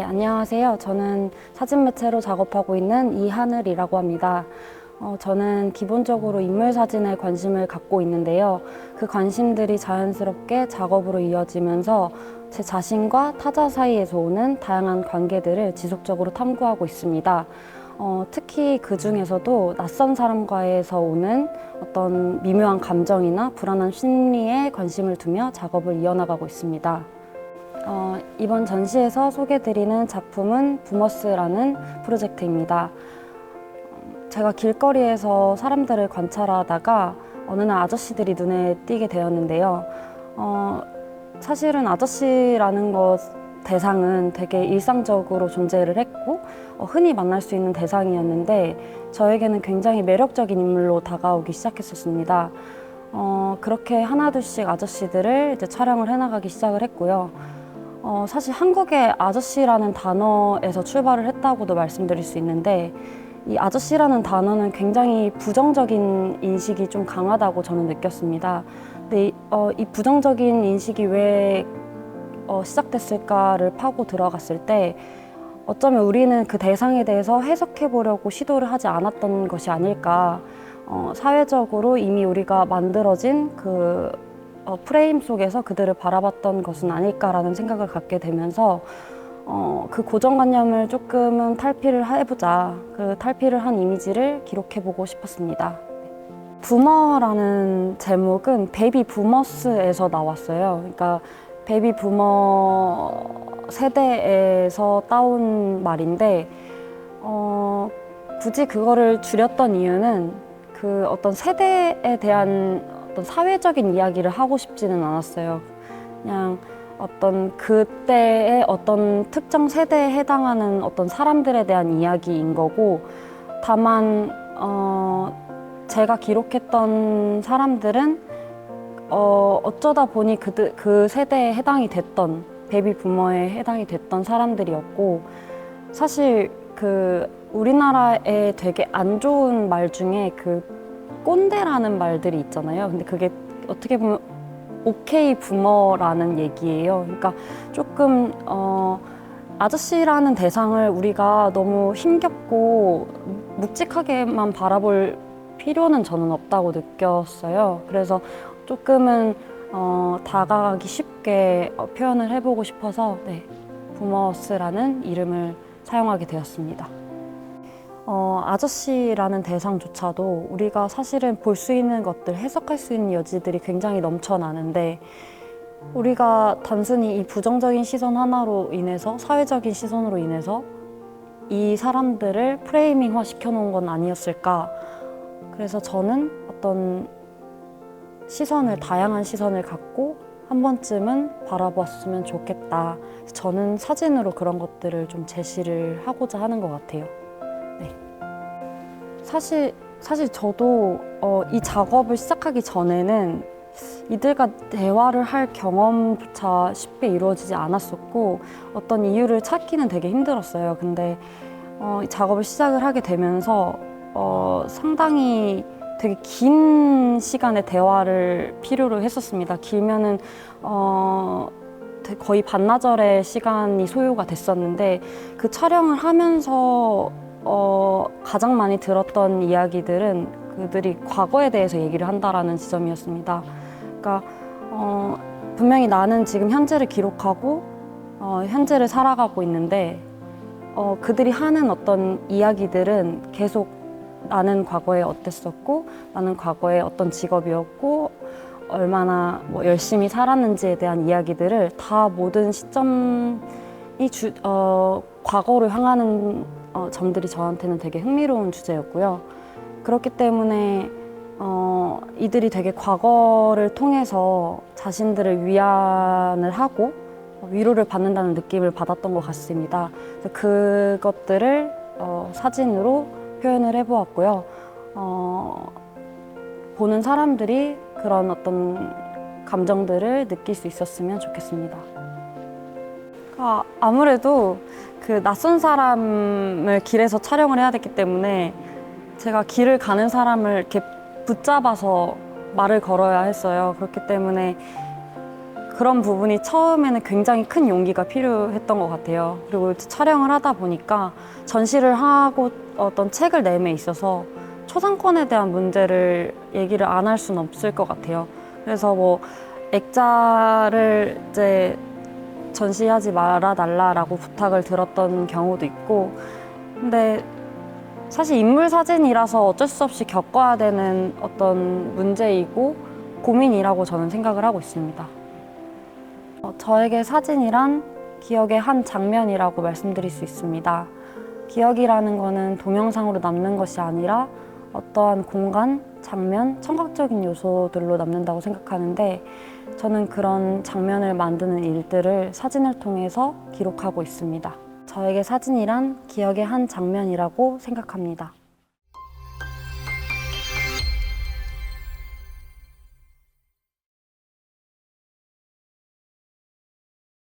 안녕하세요. 저는 사진 매체로 작업하고 있는 이하늘이라고 합니다. 저는 기본적으로 인물 사진에 관심을 갖고 있는데요. 그 관심들이 자연스럽게 작업으로 이어지면서 제 자신과 타자 사이에서 오는 다양한 관계들을 지속적으로 탐구하고 있습니다. 특히 그 중에서도 낯선 사람과에서 오는 어떤 미묘한 감정이나 불안한 심리에 관심을 두며 작업을 이어나가고 있습니다. 이번 전시에서 소개해드리는 작품은 부머스라는 프로젝트입니다. 제가 길거리에서 사람들을 관찰하다가 어느 날 아저씨들이 눈에 띄게 되었는데요. 사실은 아저씨라는 대상은 되게 일상적으로 존재를 했고 흔히 만날 수 있는 대상이었는데 저에게는 굉장히 매력적인 인물로 다가오기 시작했었습니다. 그렇게 하나둘씩 아저씨들을 이제 촬영을 해나가기 시작을 했고요. 사실 한국의 아저씨라는 단어에서 출발을 했다고도 말씀드릴 수 있는데 이 아저씨라는 단어는 굉장히 부정적인 인식이 좀 강하다고 저는 느꼈습니다. 근데 이 부정적인 인식이 왜 시작됐을까를 파고 들어갔을 때 어쩌면 우리는 그 대상에 대해서 해석해 보려고 시도를 하지 않았던 것이 아닐까. 사회적으로 이미 우리가 만들어진 그 프레임 속에서 그들을 바라봤던 것은 아닐까라는 생각을 갖게 되면서 그 고정관념을 조금은 탈피를 해보자. 그 탈피를 한 이미지를 기록해보고 싶었습니다. 부머라는 제목은 베이비 부머스에서 나왔어요. 그러니까 베이비 부머 세대에서 따온 말인데 굳이 그거를 줄였던 이유는 그 어떤 세대에 대한 어떤 사회적인 이야기를 하고 싶지는 않았어요. 그냥 어떤 그때의 어떤 특정 세대에 해당하는 어떤 사람들에 대한 이야기인 거고, 다만 제가 기록했던 사람들은 어쩌다 보니 그 세대에 해당이 됐던 베이비 부머에 해당이 됐던 사람들이었고, 사실 그 우리나라에 되게 안 좋은 말 중에 그 꼰대라는 말들이 있잖아요. 근데 그게 어떻게 보면 오케이 부머라는 얘기예요. 그러니까 조금 아저씨라는 대상을 우리가 너무 힘겹고 묵직하게만 바라볼 필요는 저는 없다고 느꼈어요. 그래서 조금은 다가가기 쉽게 표현을 해보고 싶어서 부머스라는 이름을 사용하게 되었습니다. 아저씨라는 대상조차도 우리가 사실은 볼 수 있는 것들, 해석할 수 있는 여지들이 굉장히 넘쳐나는데 우리가 단순히 이 부정적인 시선 하나로 인해서, 사회적인 시선으로 인해서 이 사람들을 프레이밍화 시켜놓은 건 아니었을까. 그래서 저는 어떤 다양한 시선을 갖고 한 번쯤은 바라봤으면 좋겠다. 저는 사진으로 그런 것들을 좀 제시를 하고자 하는 것 같아요. 사실 저도 이 작업을 시작하기 전에는 이들과 대화를 할 경험조차 쉽게 이루어지지 않았었고 어떤 이유를 찾기는 되게 힘들었어요. 근데 이 작업을 시작을 하게 되면서 상당히 되게 긴 시간의 대화를 필요로 했었습니다. 길면은 거의 반나절의 시간이 소요가 됐었는데 그 촬영을 하면서 가장 많이 들었던 이야기들은 그들이 과거에 대해서 얘기를 한다라는 지점이었습니다. 그러니까 분명히 나는 지금 현재를 기록하고 현재를 살아가고 있는데 그들이 하는 어떤 이야기들은 계속 나는 과거에 어땠었고 나는 과거에 어떤 직업이었고 얼마나 열심히 살았는지에 대한 이야기들을 다 모든 시점이 과거로 향하는 점들이 저한테는 되게 흥미로운 주제였고요. 그렇기 때문에 이들이 되게 과거를 통해서 자신들을 위안을 하고 위로를 받는다는 느낌을 받았던 것 같습니다. 그래서 그것들을 사진으로 표현을 해보았고요. 보는 사람들이 그런 어떤 감정들을 느낄 수 있었으면 좋겠습니다. 아무래도 그 낯선 사람을 길에서 촬영을 해야 됐기 때문에 제가 길을 가는 사람을 이렇게 붙잡아서 말을 걸어야 했어요. 그렇기 때문에 그런 부분이 처음에는 굉장히 큰 용기가 필요했던 것 같아요. 그리고 촬영을 하다 보니까 전시를 하고 어떤 책을 내음에 있어서 초상권에 대한 문제를 얘기를 안 할 수는 없을 것 같아요. 그래서 뭐 액자를 이제 전시하지 말아달라고 부탁을 들었던 경우도 있고, 근데 사실 인물 사진이라서 어쩔 수 없이 겪어야 되는 어떤 문제이고 고민이라고 저는 생각을 하고 있습니다. 저에게 사진이란 기억의 한 장면이라고 말씀드릴 수 있습니다. 기억이라는 거는 동영상으로 남는 것이 아니라 어떠한 공간, 장면, 청각적인 요소들로 남는다고 생각하는데, 저는 그런 장면을 만드는 일들을 사진을 통해서 기록하고 있습니다. 저에게 사진이란 기억의 한 장면이라고 생각합니다.